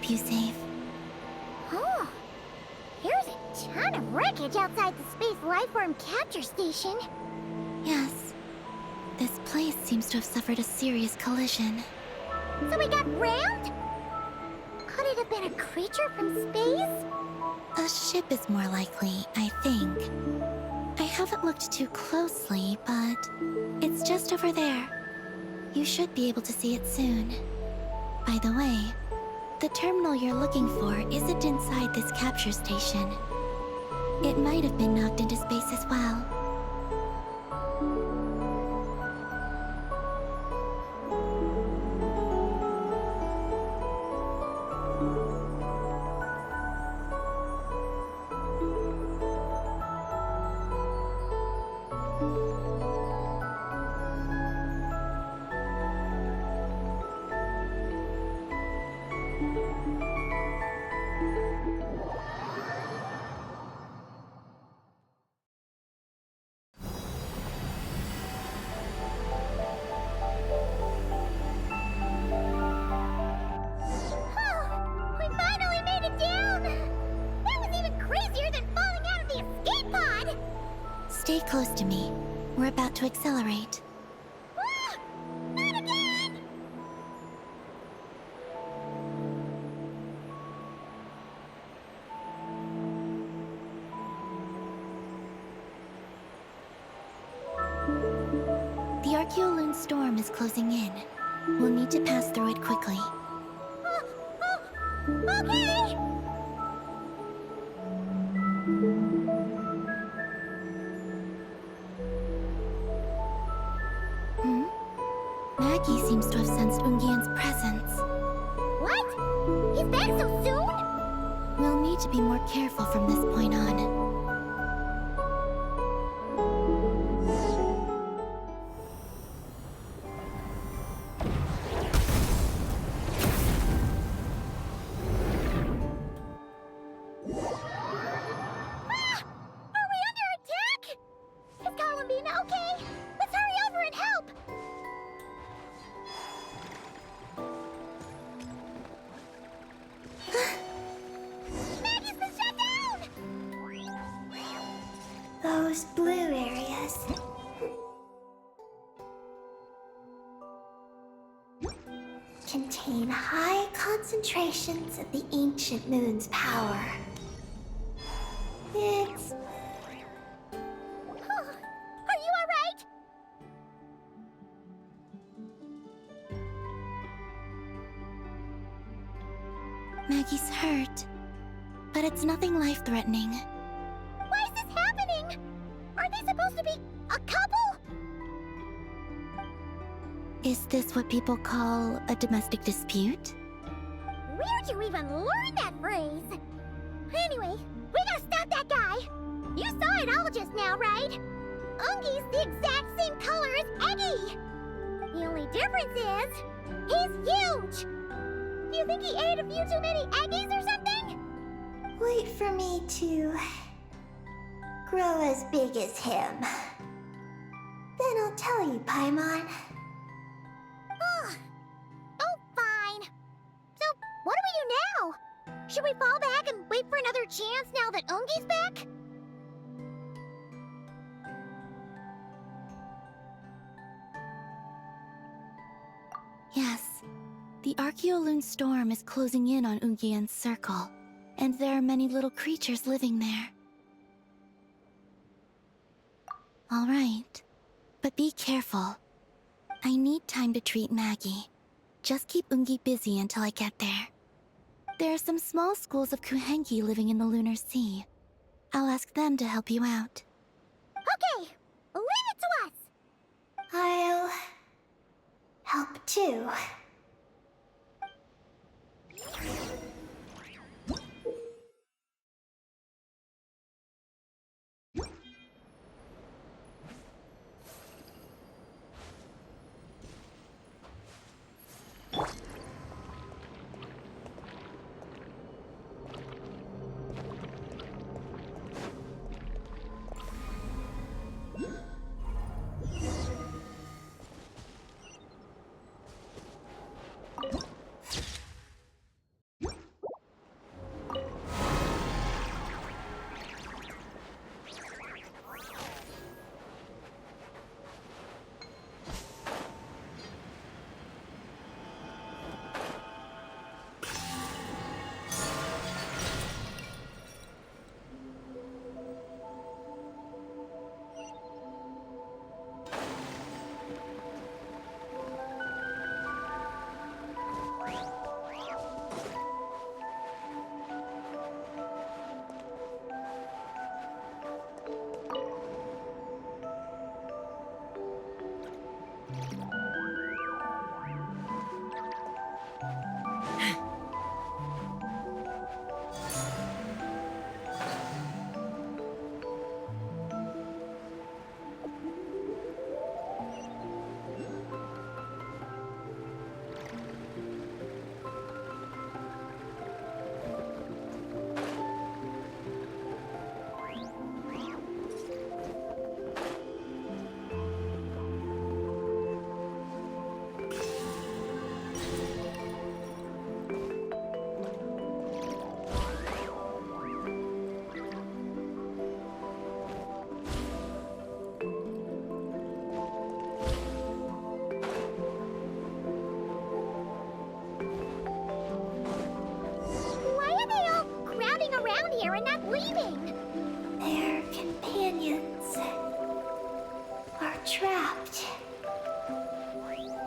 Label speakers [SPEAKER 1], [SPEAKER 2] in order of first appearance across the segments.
[SPEAKER 1] keep you safe.
[SPEAKER 2] Oh, here's a ton of wreckage outside the Space Lifeform Capture Station.
[SPEAKER 1] Yes. This place seems to have suffered a serious collision.
[SPEAKER 2] So we got rammed? Could it have been a creature from space?
[SPEAKER 1] A ship is more likely, I think. I haven't looked too closely, but it's just over there. You should be able to see it soon. By the way, the terminal you're looking for isn't inside this capture station. It might have been knocked into space as well. Stay close to me. We're about to accelerate.
[SPEAKER 2] Ah! Not again!
[SPEAKER 1] The Archeoloon storm is closing in. We'll need to pass through it quickly.
[SPEAKER 2] Okay!
[SPEAKER 1] Maggie seems to have sensed Ungian's presence.
[SPEAKER 2] What? He's back so soon?
[SPEAKER 1] We'll need to be more careful from this point on.
[SPEAKER 3] Those blue areas. Contain high concentrations of the ancient moon's power. It's...
[SPEAKER 2] Are you alright?
[SPEAKER 1] Maggie's hurt, but it's nothing life-threatening.
[SPEAKER 2] Why is this happening? Are they supposed to be a couple?
[SPEAKER 1] Is this what people call a domestic dispute?
[SPEAKER 2] Where'd you even learn that phrase? Anyway, we gotta stop that guy. You saw it all just now, right? Ungi's the exact same color as Eggy. The only difference is, he's huge. Do you think he ate a few too many Eggies or something?
[SPEAKER 3] Wait for me to... grow as big as him. Then I'll tell you, Paimon.
[SPEAKER 2] Oh, fine. So, what do we do now? Should we fall back and wait for another chance now that Ungi's back?
[SPEAKER 1] Yes. The Archeoloon storm is closing in on Ungian's circle, and there are many little creatures living there. All right, but be careful. I need time to treat Maggie. Just keep Ungi busy until I get there. There are some small schools of Kuhenki living in the Lunar Sea. I'll ask them to help you out.
[SPEAKER 2] Okay, leave it to us.
[SPEAKER 3] I'll... help too.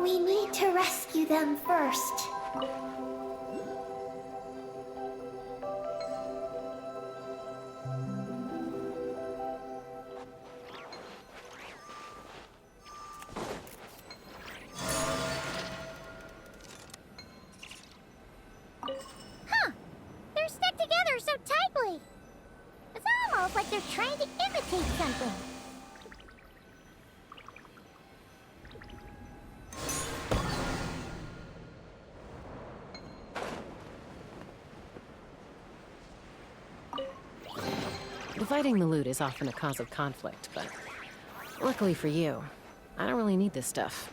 [SPEAKER 3] We need to rescue them first.
[SPEAKER 2] Huh. They're stuck together so tightly. It's almost like they're trying to imitate something.
[SPEAKER 4] Dividing the loot is often a cause of conflict, but luckily for you, I don't really need this stuff.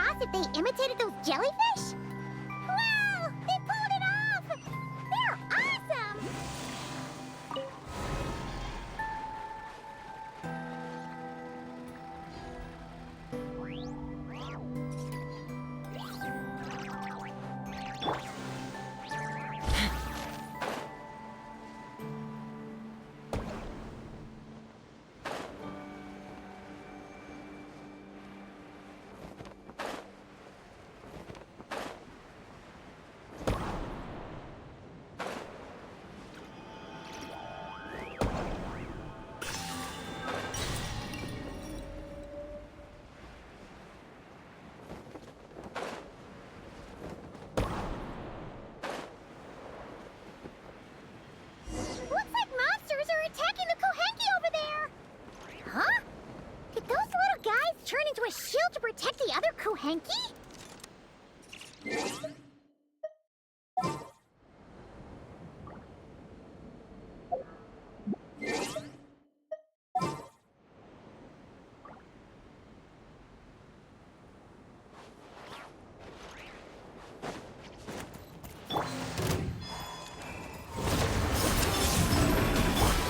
[SPEAKER 2] chaos if they imitated those jellyfish? Wow! They pulled it off! They're awesome! Looks like monsters are attacking the Kohenki over there! Huh? Did those little guys turn into a shield to protect the other Kohenki?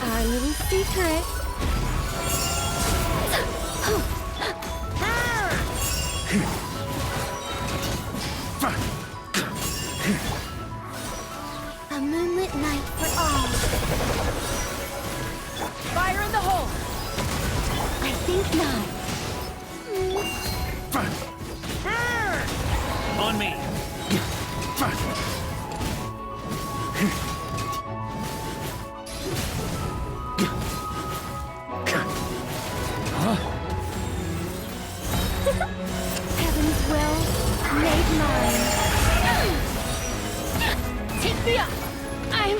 [SPEAKER 1] Our little secret. A moonlit night for all.
[SPEAKER 4] Fire in the hole!
[SPEAKER 1] I think not.
[SPEAKER 5] On me.
[SPEAKER 1] Heaven's will made mine.
[SPEAKER 4] Take me up!
[SPEAKER 1] I'm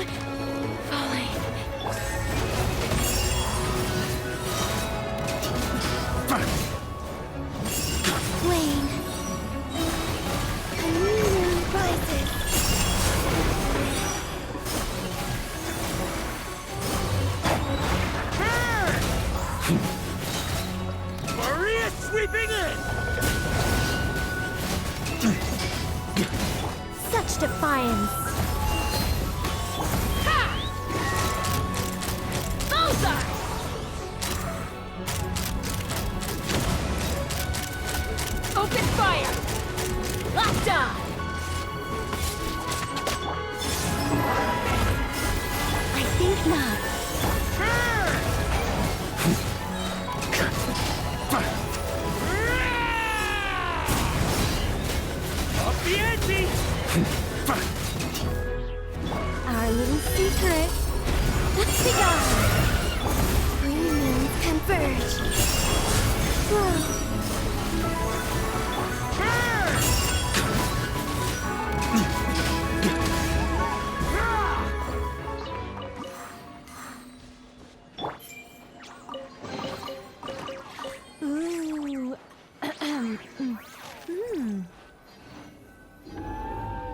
[SPEAKER 1] falling. Wayne. A new moon rises.
[SPEAKER 5] Maria sweeping in!
[SPEAKER 1] Such defiance.
[SPEAKER 4] Bullseye! Open fire! Locked on!
[SPEAKER 1] I think not.
[SPEAKER 5] Up the ante!
[SPEAKER 1] Our little secret. Let's be gone. Three moons converge. Whoa. Ooh.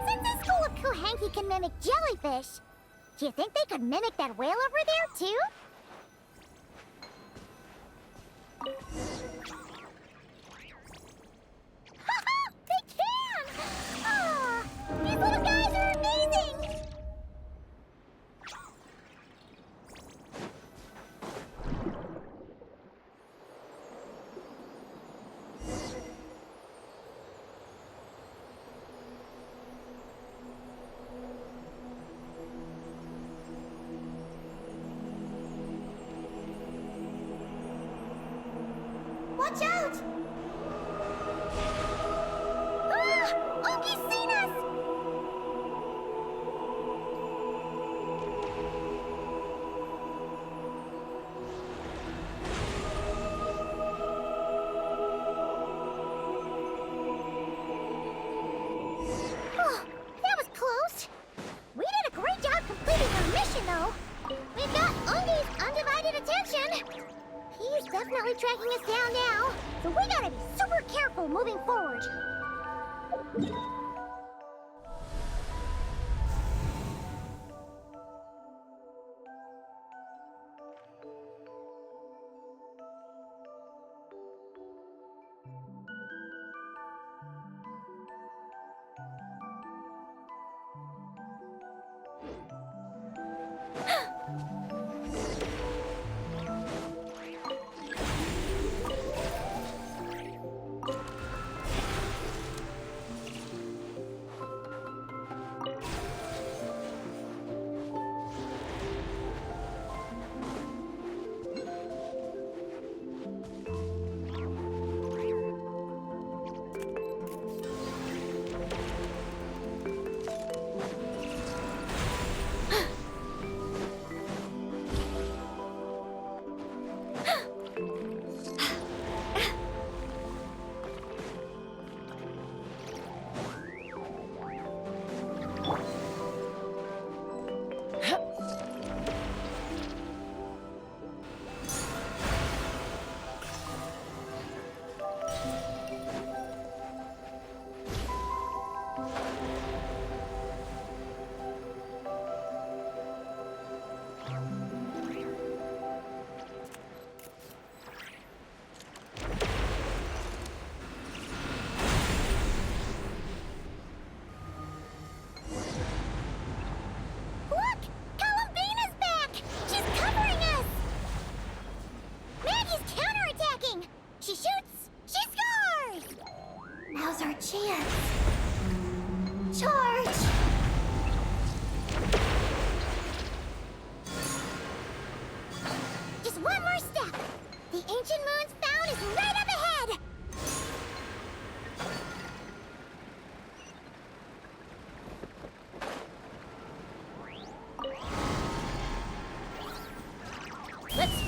[SPEAKER 2] Since this school of Kohenki can mimic jellyfish, do you think they could mimic that whale over there, too? They can! Ah, these little guys are amazing!
[SPEAKER 3] Watch out!
[SPEAKER 2] Ah! Oki's seen us! Oh, that was close. We did a great job completing our mission, though. We've got Ungi's undivided attention. He's definitely tracking us down now, so we gotta be super careful moving forward.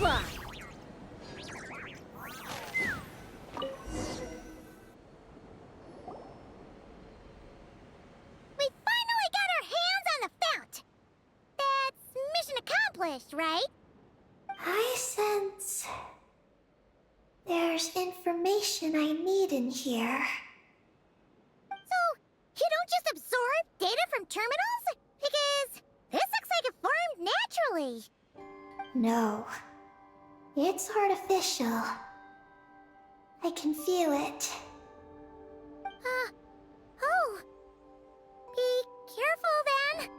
[SPEAKER 2] multiply! We finally got our hands on the fount! That's mission accomplished, right?
[SPEAKER 3] I sense there's information I need in here.
[SPEAKER 2] So, you don't just absorb data from terminals? Because this looks like it formed naturally.
[SPEAKER 3] No, it's artificial. I can feel it.
[SPEAKER 2] Oh. Be careful then.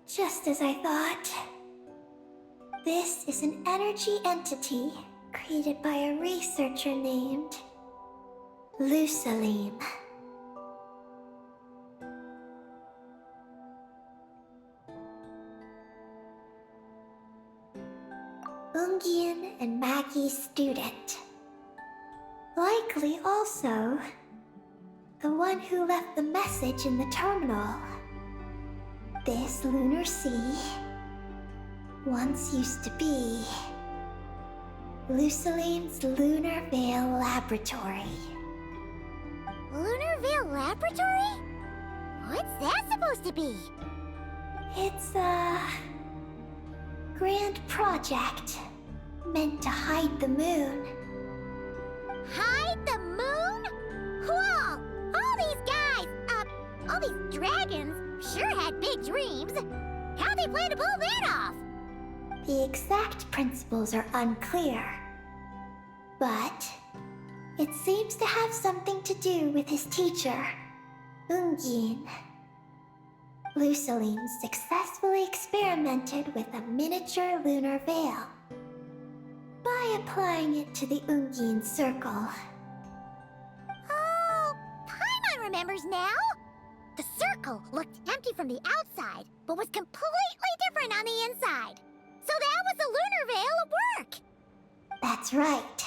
[SPEAKER 3] Just as I thought. This is an energy entity created by a researcher named Lusaline. Ungian and Maggie's student. Likely also the one who left the message in the terminal. This lunar sea once used to be Lusaline's Lunar Veil Laboratory.
[SPEAKER 2] Lunar Veil Laboratory? What's that supposed to be?
[SPEAKER 3] It's a grand project meant to hide the moon.
[SPEAKER 2] Hide the moon? Whoa! All these guys, all these dragons sure had big dreams. How'd they plan to pull that off?
[SPEAKER 3] The exact principles are unclear, but it seems to have something to do with his teacher, Ungian. Lusaline successfully experimented with a miniature lunar veil by applying it to the Ungian circle.
[SPEAKER 2] Oh, Paimon remembers now. The circle looked empty from the outside, but was completely different on the inside. So that was the lunar veil at work.
[SPEAKER 3] That's right.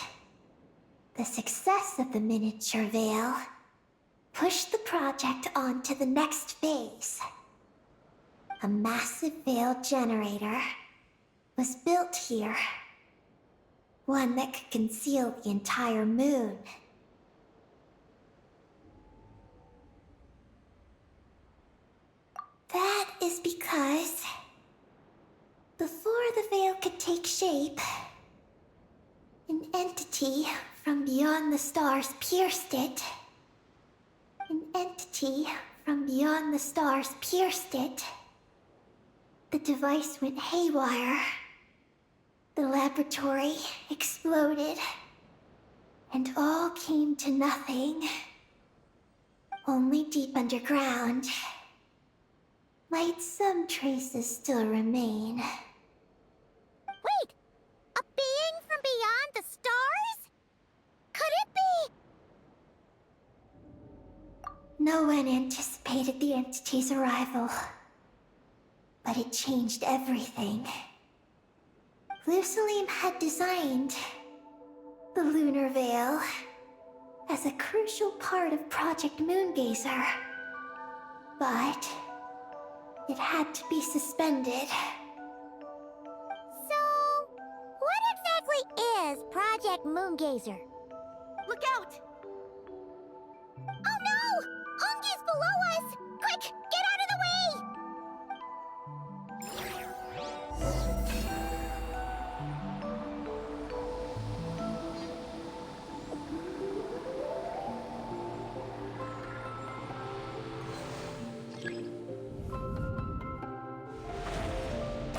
[SPEAKER 3] The success of the miniature veil pushed the project on to the next phase. A massive veil generator was built here. One that could conceal the entire moon. That is because before the veil could take shape, an entity from beyond the stars pierced it. An entity from beyond the stars pierced it. The device went haywire. The laboratory exploded. And all came to nothing. Only deep underground might some traces still remain.
[SPEAKER 2] Wait! A being from beyond the stars? Could it be?
[SPEAKER 3] No one anticipated the entity's arrival, but it changed everything. Lusaline had designed the lunar veil as a crucial part of Project Moongazer, but it had to be suspended.
[SPEAKER 2] So, what exactly is Project Moongazer? Look out! Oh no! Ungi's below us! Quick, get out of the way!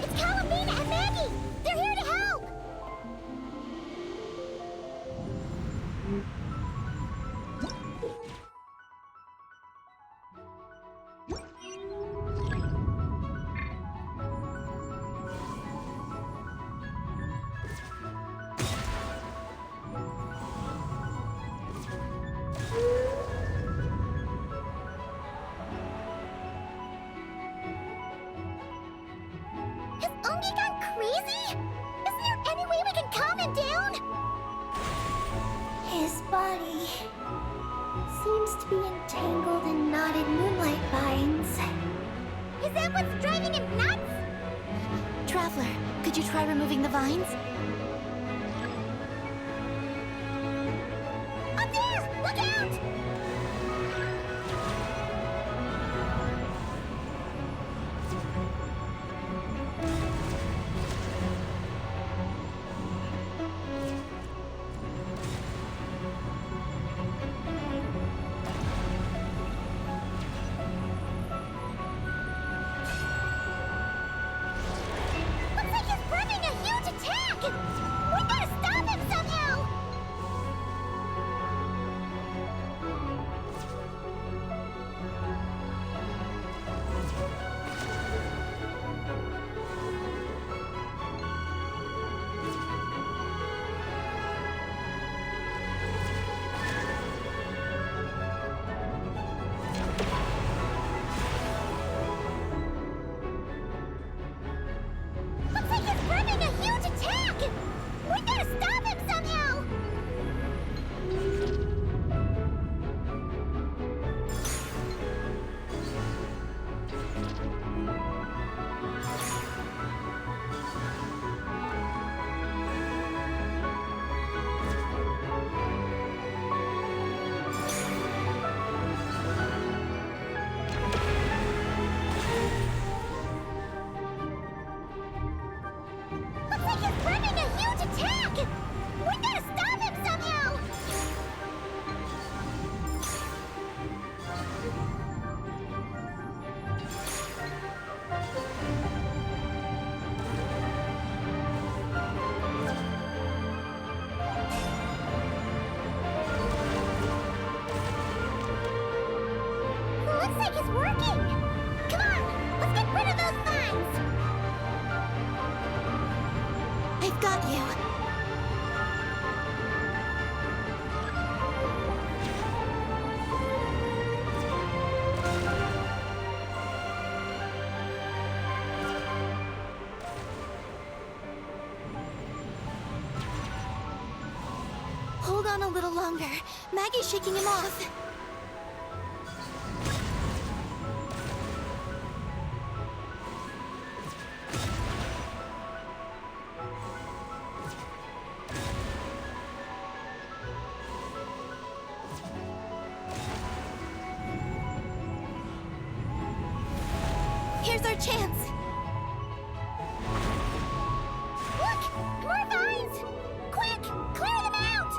[SPEAKER 2] It's Calamina and Maggie! They're here to help! Has Ungi gone crazy? Isn't there any way we can calm him down?
[SPEAKER 3] His body seems to be entangled in knotted moonlight
[SPEAKER 2] Is that what's driving him nuts?
[SPEAKER 1] Traveler, could you try removing the vines?
[SPEAKER 2] Up there! Look out! Looks like he's planning a huge attack! We gotta stop him somehow! Looks like he's planning a huge attack! We gotta stop him somehow! Looks like he's planning a huge attack! We gotta stop him somehow! Looks like it's working! Come on, let's get rid of those vines!
[SPEAKER 1] I've got you. Hold on a little longer. Maggie's shaking him off. Here's our chance.
[SPEAKER 2] Look! More vines! Quick! Clear them out!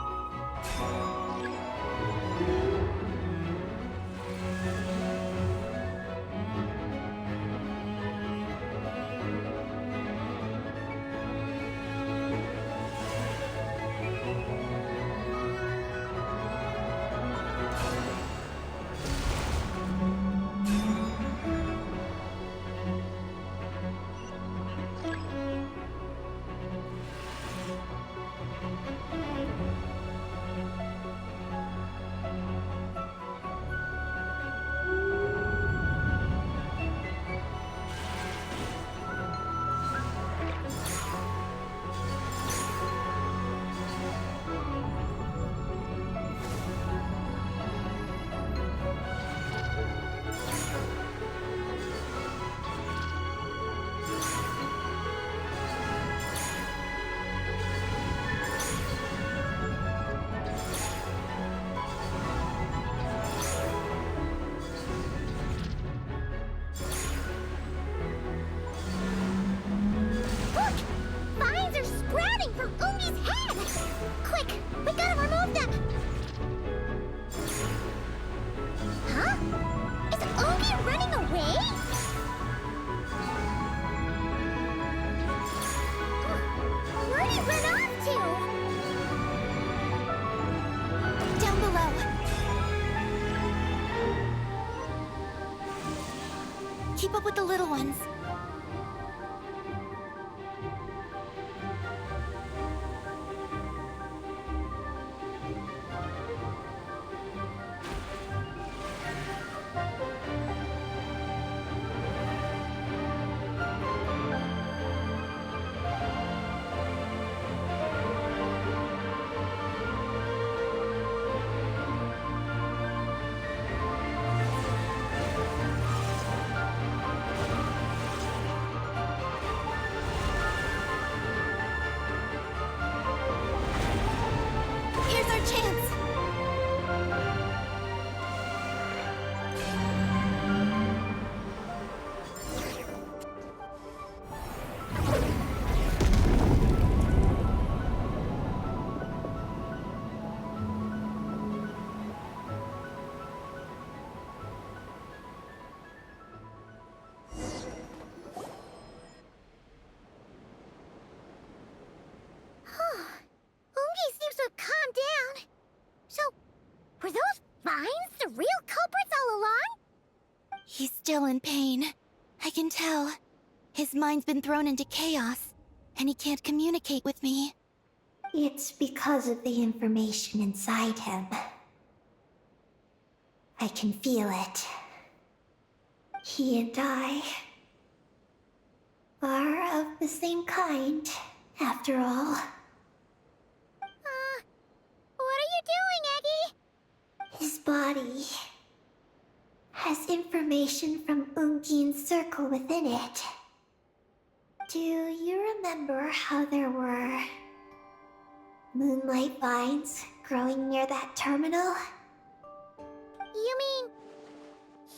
[SPEAKER 1] Keep up with the little ones. our chance!
[SPEAKER 2] Ungi seems to have calmed down. So, were those vines the real culprits all along?
[SPEAKER 1] He's still in pain. I can tell. His mind's been thrown into chaos, and he can't communicate with me.
[SPEAKER 3] It's because of the information inside him. I can feel it. He and I are of the same kind, after all.
[SPEAKER 2] What are you doing, Eggy?
[SPEAKER 3] His body has information from Ungin's circle within it. Do you remember how there were moonlight vines growing near that terminal?
[SPEAKER 2] You mean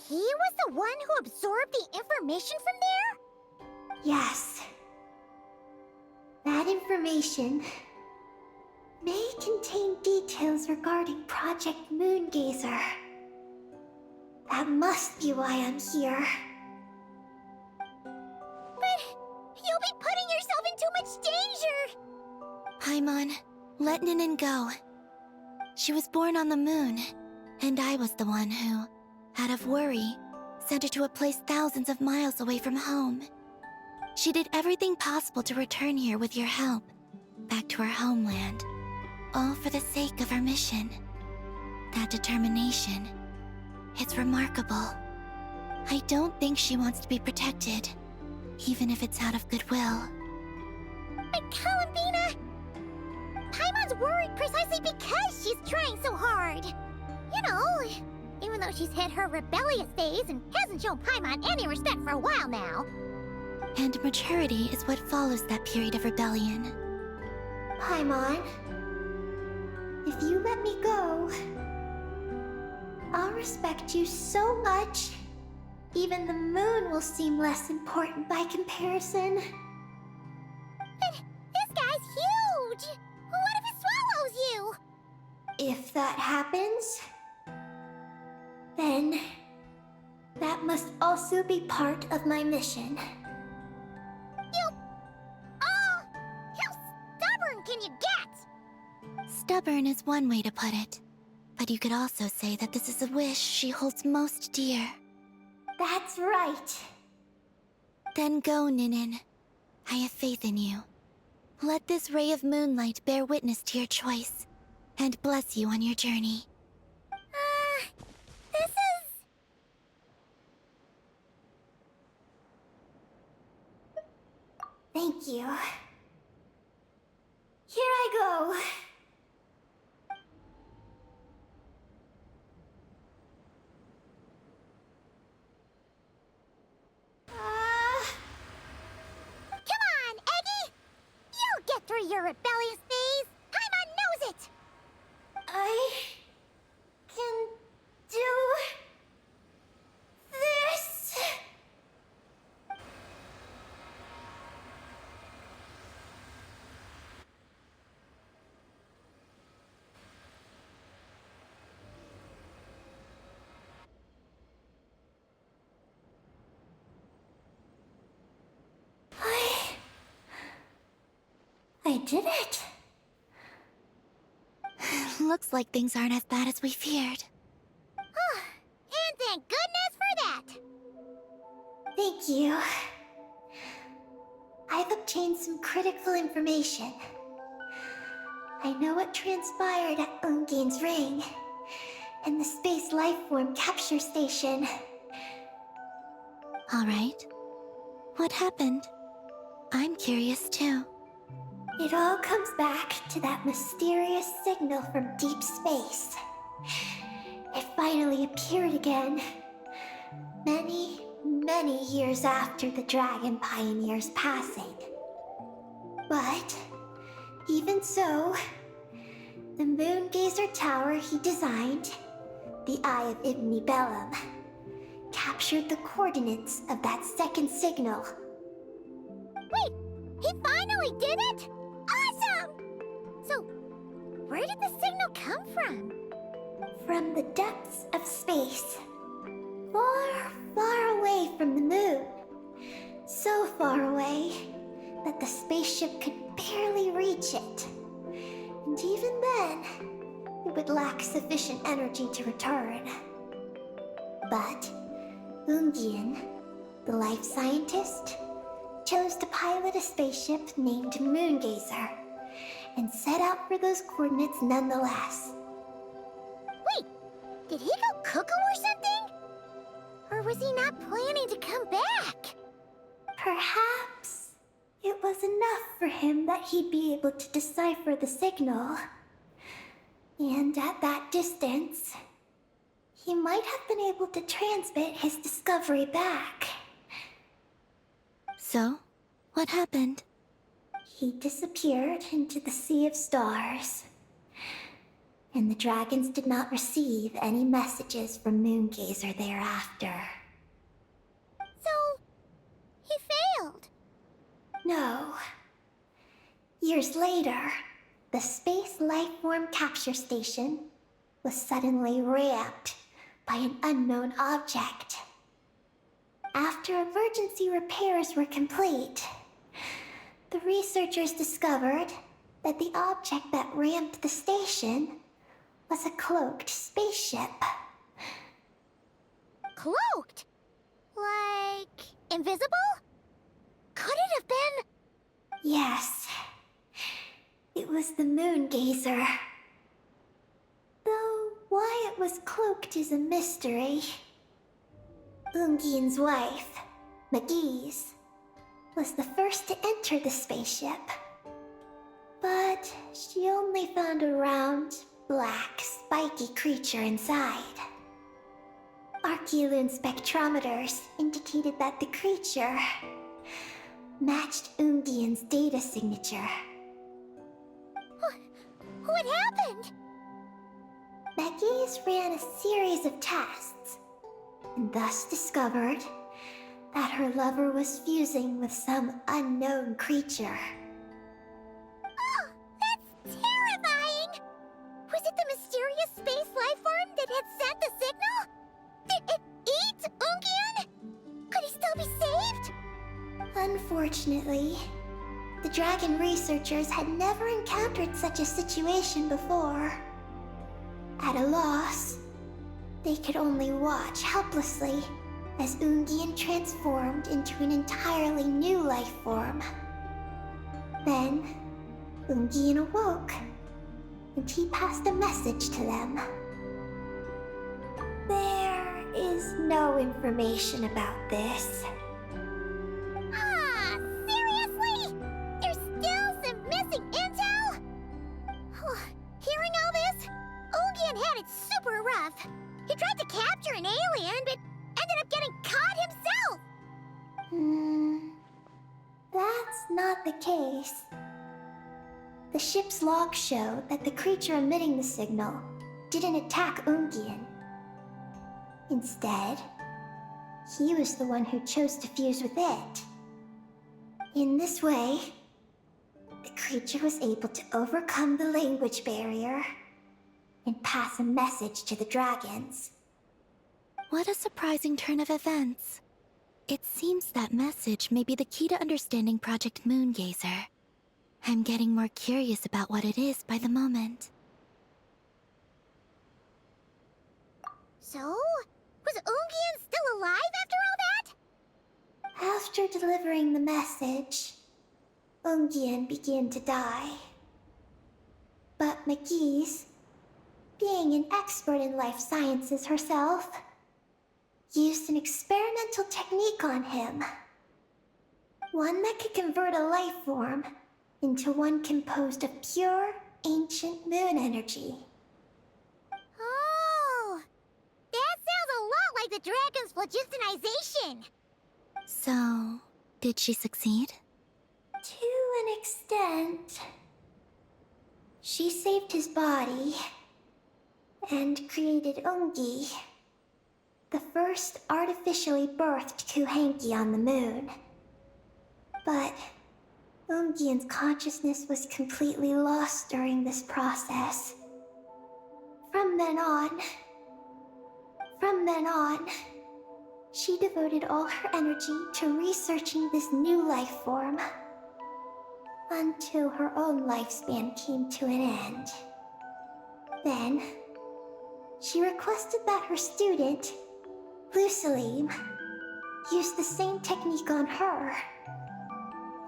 [SPEAKER 2] he was the one who absorbed the information from there?
[SPEAKER 3] Yes. That information may contain details regarding Project Moongazer. That must be why I'm here.
[SPEAKER 2] But you'll be putting yourself in too much danger!
[SPEAKER 1] Paimon, let Ninin go. She was born on the moon, and I was the one who, out of worry, sent her to a place thousands of miles away from home. She did everything possible to return here with your help, back to her homeland, all for the sake of our mission. That determination, it's remarkable. I don't think she wants to be protected, even if it's out of goodwill.
[SPEAKER 2] But Columbina! Paimon's worried precisely because she's trying so hard. You know, even though she's hit her rebellious phase and hasn't shown Paimon any respect for a while now.
[SPEAKER 1] And maturity is what follows that period of rebellion.
[SPEAKER 3] Paimon, if you let me go, I'll respect you so much, even the moon will seem less important by comparison.
[SPEAKER 2] But this guy's huge! What if it swallows you?
[SPEAKER 3] If that happens, then that must also be part of my mission.
[SPEAKER 2] How stubborn can you get?
[SPEAKER 1] Stubborn is one way to put it, but you could also say that this is a wish she holds most dear.
[SPEAKER 3] That's right.
[SPEAKER 1] Then go, Ninin. I have faith in you. Let this ray of moonlight bear witness to your choice, and bless you on your journey.
[SPEAKER 2] This is...
[SPEAKER 3] Thank you. Here I go.
[SPEAKER 2] Come on, Eggy! You'll get through your rebellious phase! Paimon knows it!
[SPEAKER 3] I can do this. I did it.
[SPEAKER 1] Looks like things aren't as bad as we feared.
[SPEAKER 2] And thank goodness for that!
[SPEAKER 3] Thank you. I've obtained some critical information. I know what transpired at Ungain's ring and the space lifeform capture station.
[SPEAKER 1] All right. What happened? I'm curious too.
[SPEAKER 3] It all comes back to that mysterious signal from deep space. It finally appeared again. Many years after the Dragon Pioneer's passing. But, even so, The moon gazer tower he designed, the Eye of Ibni Bellum, captured the coordinates of that second signal.
[SPEAKER 2] Wait, he finally did it? Awesome! So, where did the signal come from?
[SPEAKER 3] From the depths of space. Far, far away from the moon. So far away that the spaceship could barely reach it. And even then, it would lack sufficient energy to return. But Ungian, the life scientist, chose to pilot a spaceship named Moongazer and set out for those coordinates nonetheless.
[SPEAKER 2] Wait, did he go cuckoo or something? Or was he not planning to come back?
[SPEAKER 3] Perhaps it was enough for him that he'd be able to decipher the signal. And at that distance, he might have been able to transmit his discovery back.
[SPEAKER 1] So, what happened?
[SPEAKER 3] He disappeared into the sea of stars. And the dragons did not receive any messages from Moongazer thereafter.
[SPEAKER 2] So, he failed.
[SPEAKER 3] No. Years later, the Space Lifeform Capture Station was suddenly ramped by an unknown object. After emergency repairs were complete, the researchers discovered that the object that ramped the station was a cloaked spaceship.
[SPEAKER 2] Cloaked? Like, invisible? Could it have been?
[SPEAKER 3] Yes. It was the Moongazer. Though why it was cloaked is a mystery. Ungian's wife, McGee's, was the first to enter the spaceship. But she only found a round, black, spiky creature inside. Archeoloon spectrometers indicated that the creature matched Ungian's data signature.
[SPEAKER 2] What happened?
[SPEAKER 3] McGee's ran a series of tests, and thus discovered that her lover was fusing with some unknown creature.
[SPEAKER 2] Oh, that's terrifying! Was it the mysterious space lifeform that had sent the signal? Did it eat Ungian? Could he still be saved?
[SPEAKER 3] Unfortunately, the dragon researchers had never encountered such a situation before. At a loss, they could only watch helplessly as Ungian transformed into an entirely new life form. Then, Ungian awoke, and he passed a message to them. There is no information about this.
[SPEAKER 2] Ah, seriously? There's still some missing intel? Hearing all this, Ungian had it super rough. He tried to capture an alien, but ended up getting caught himself.
[SPEAKER 3] That's not the case. The ship's logs show that the creature emitting the signal didn't attack Ungian. Instead, he was the one who chose to fuse with it. In this way, the creature was able to overcome the language barrier and pass a message to the dragons.
[SPEAKER 1] What a surprising turn of events. It seems that message may be the key to understanding Project Moongazer. I'm getting more curious about what it is by the moment.
[SPEAKER 2] So, was Ungian still alive after all that?
[SPEAKER 3] After delivering the message, Ungian began to die. But McGee's, being an expert in life sciences herself, used an experimental technique on him. One that could convert a life form into one composed of pure, ancient moon energy.
[SPEAKER 2] Oh, that sounds a lot like the dragon's phlogistonization.
[SPEAKER 1] So, did she succeed?
[SPEAKER 3] To an extent. She saved his body and created Ungi, the first artificially birthed Kuhanki on the moon. But Ungian's consciousness was completely lost during this process. From then on, she devoted all her energy to researching this new life form, until her own lifespan came to an end. Then, she requested that her student, Lusalim, use the same technique on her,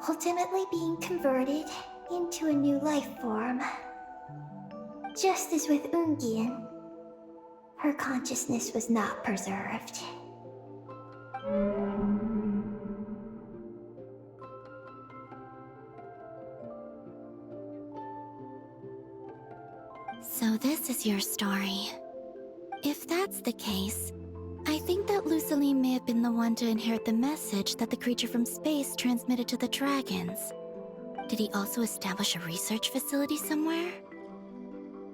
[SPEAKER 3] ultimately being converted into a new life form. Just as with Ungian, her consciousness was not preserved.
[SPEAKER 1] So this is your story. If that's the case, I think that Lusaline may have been the one to inherit the message that the creature from space transmitted to the dragons. Did he also establish a research facility somewhere?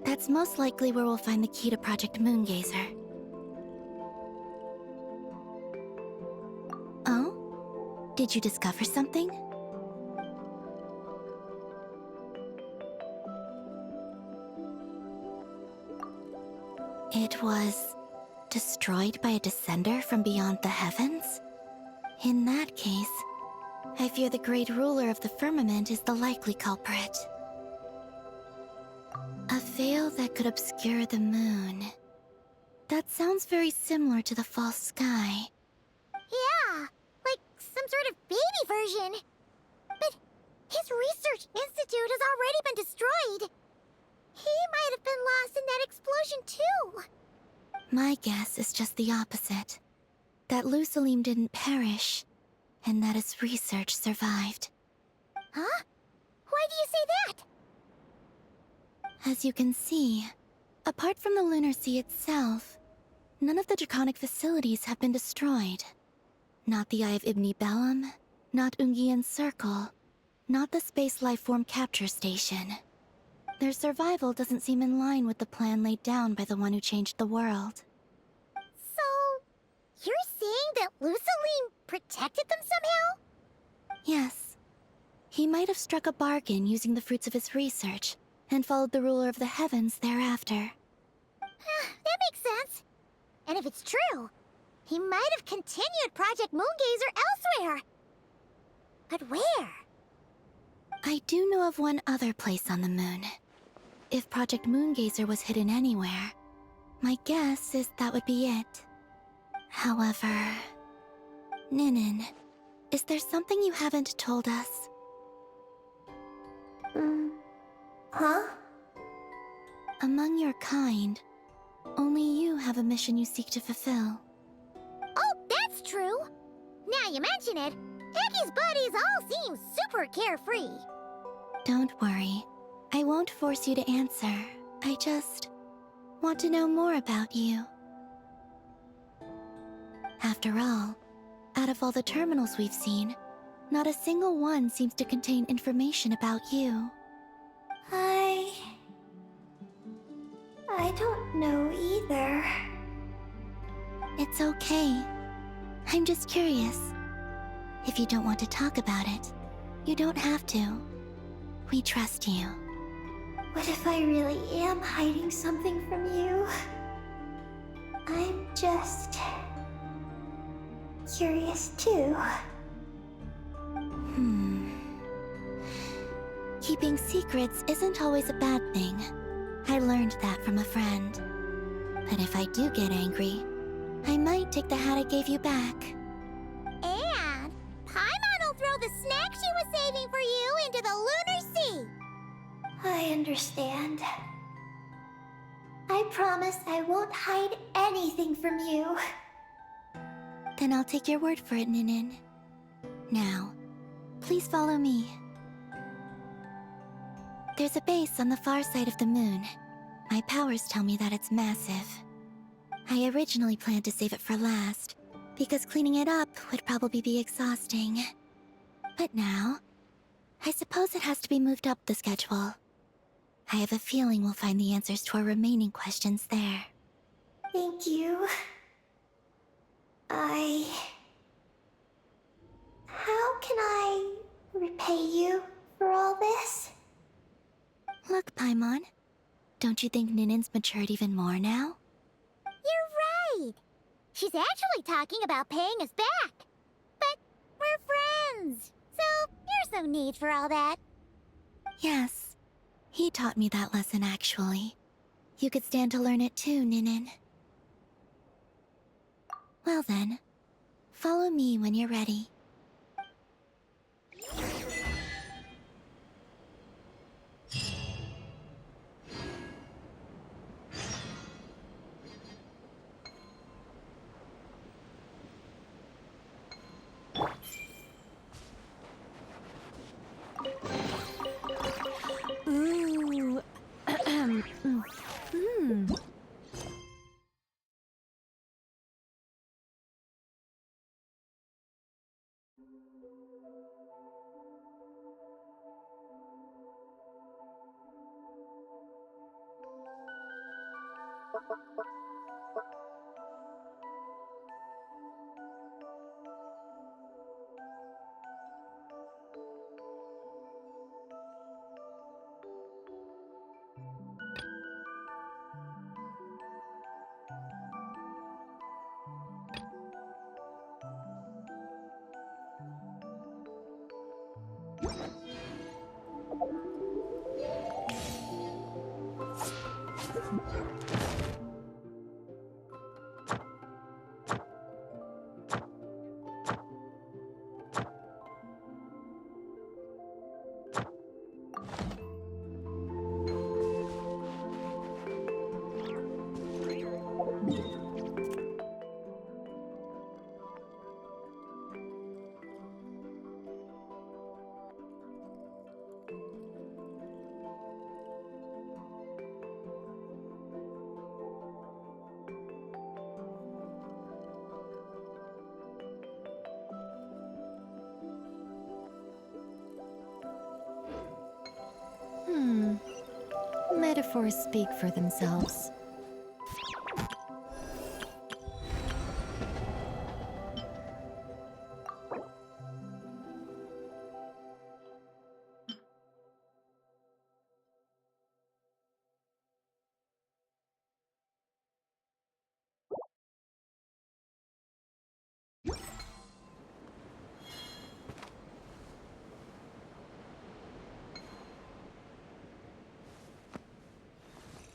[SPEAKER 1] That's most likely where we'll find the key to Project Moongazer. Oh? Did you discover something? It was destroyed by a descender from beyond the heavens? In that case, I fear the great ruler of the firmament is the likely culprit. A veil that could obscure the moon. That sounds very similar to the false sky.
[SPEAKER 2] Yeah, like some sort of baby version. But his research institute has already been destroyed. He might have been lost in that explosion too.
[SPEAKER 1] My guess is just the opposite. That Lusalim didn't perish, and that his research survived.
[SPEAKER 2] Huh? Why do you say that?
[SPEAKER 1] As you can see, apart from the Lunar Sea itself, none of the draconic facilities have been destroyed. Not the Eye of Ibni Bellum, not Ungian's Circle, not the Space Lifeform Capture Station. Their survival doesn't seem in line with the plan laid down by the one who changed the world.
[SPEAKER 2] So, you're saying that Lusaline protected them somehow?
[SPEAKER 1] Yes. He might have struck a bargain using the fruits of his research, and followed the ruler of the heavens thereafter.
[SPEAKER 2] That makes sense. And if it's true, he might have continued Project Moongazer elsewhere. But where?
[SPEAKER 1] I do know of one other place on the moon. If Project Moongazer was hidden anywhere, my guess is that would be it. However... Ninin, is there something you haven't told us?
[SPEAKER 3] Huh?
[SPEAKER 1] Among your kind, only you have a mission you seek to fulfill.
[SPEAKER 2] Oh, that's true. Now you mention it, Eggy's buddies all seem super carefree.
[SPEAKER 1] Don't worry. I won't force you to answer. I just want to know more about you. After all, out of all the terminals we've seen, not a single one seems to contain information about you.
[SPEAKER 3] I don't know either.
[SPEAKER 1] It's okay. I'm just curious. If you don't want to talk about it, you don't have to. We trust you.
[SPEAKER 3] What if I really am hiding something from you? I'm just... curious too.
[SPEAKER 1] Keeping secrets isn't always a bad thing. I learned that from a friend. But if I do get angry, I might take the hat I gave you back.
[SPEAKER 2] And Paimon will throw the snack she was saving for you into the Lunar Sea.
[SPEAKER 3] I understand. I promise I won't hide anything from you.
[SPEAKER 1] Then I'll take your word for it, Ninin. Now, please follow me. There's a base on the far side of the moon. My powers tell me that it's massive. I originally planned to save it for last, because cleaning it up would probably be exhausting. But now, I suppose it has to be moved up the schedule. I have a feeling we'll find the answers to our remaining questions there.
[SPEAKER 3] Thank you. How can I repay you for all this?
[SPEAKER 1] Look, Paimon. Don't you think Ninen's matured even more now?
[SPEAKER 2] You're right. She's actually talking about paying us back. But we're friends, so there's no need for all that.
[SPEAKER 1] Yes. He taught me that lesson, actually. You could stand to learn it too, Ninen. Well then, follow me when you're ready. Ooh. Metaphors speak for themselves.